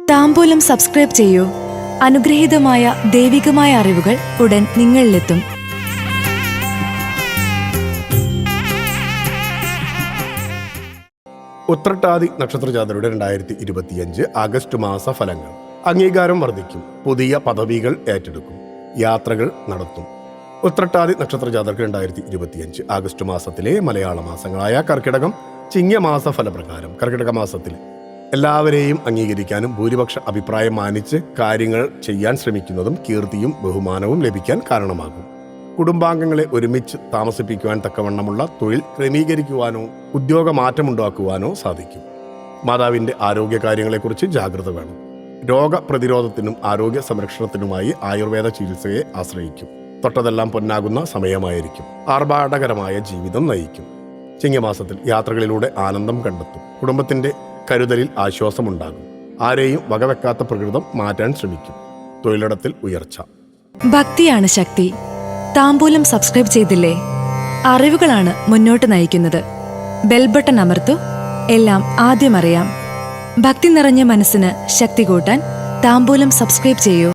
താംബൂലം subscribe ചെയ്യൂ. അനുഗ്രഹീതമായ ദൈവികമായ അറിവുകൾ ഉടൻ നിങ്ങളിലെത്തും. ഉത്രട്ടാതി നക്ഷത്രജാതരുടെ 2025 ആഗസ്റ്റ് മാസ ഫലങ്ങൾ. അംഗീകാരം വർദ്ധിക്കും. പുതിയ പദവികൾ ഏറ്റെടുക്കും. യാത്രകൾ നടത്തും. ഉത്രട്ടാതി നക്ഷത്രജാതർക്ക് 2025 ആഗസ്റ്റ് മാസത്തിലെ മലയാള മാസങ്ങളായ കർക്കിടകം, ചിങ്ങമാസ ഫലപ്രകാരം കർക്കിടക മാസത്തിൽ എല്ലാവരെയും അംഗീകരിക്കാനും ഭൂരിപക്ഷ അഭിപ്രായം മാനിച്ച് കാര്യങ്ങൾ ചെയ്യാൻ ശ്രമിക്കുന്നതും കീർത്തിയും ബഹുമാനവും ലഭിക്കാൻ കാരണമാകും. കുടുംബാംഗങ്ങളെ ഒരുമിച്ച് താമസിപ്പിക്കുവാൻ തക്കവണ്ണമുള്ള തൊഴിൽ ക്രമീകരിക്കുവാനോ ഉദ്യോഗ മാറ്റമുണ്ടാക്കുവാനോ സാധിക്കും. മാതാവിൻ്റെ ആരോഗ്യകാര്യങ്ങളെക്കുറിച്ച് ജാഗ്രത വേണം. രോഗപ്രതിരോധത്തിനും ആരോഗ്യ സംരക്ഷണത്തിനുമായി ആയുർവേദ ചികിത്സയെ ആശ്രയിക്കും. തൊട്ടതെല്ലാം പൊന്നാകുന്ന സമയമായിരിക്കും. ആർഭാടകരമായ ജീവിതം നയിക്കും. ചിങ്ങമാസത്തിൽ യാത്രകളിലൂടെ ആനന്ദം കണ്ടെത്തും. കുടുംബത്തിൻ്റെ കരുതലിൽ ആശ്വാസമുണ്ടാകും. ആരെയും വകവെക്കാത്ത പ്രകൃതം മാറ്റാൻ ശ്രമിക്കും. തൊഴിലിടത്തിൽ ഉയർച്ച. ഭക്തിയാണ് ശക്തി. താംബൂലം സബ്സ്ക്രൈബ് ചെയ്തില്ലേ? അറിവുകളാണ് മുന്നോട്ട് നയിക്കുന്നത്. ബെൽ ബട്ടൺ അമർത്തു. എല്ലാം ആദ്യം അറിയാം. ഭക്തി നിറഞ്ഞ മനസ്സിന് ശക്തി കൂട്ടാൻ താംബൂലം സബ്സ്ക്രൈബ് ചെയ്യൂ.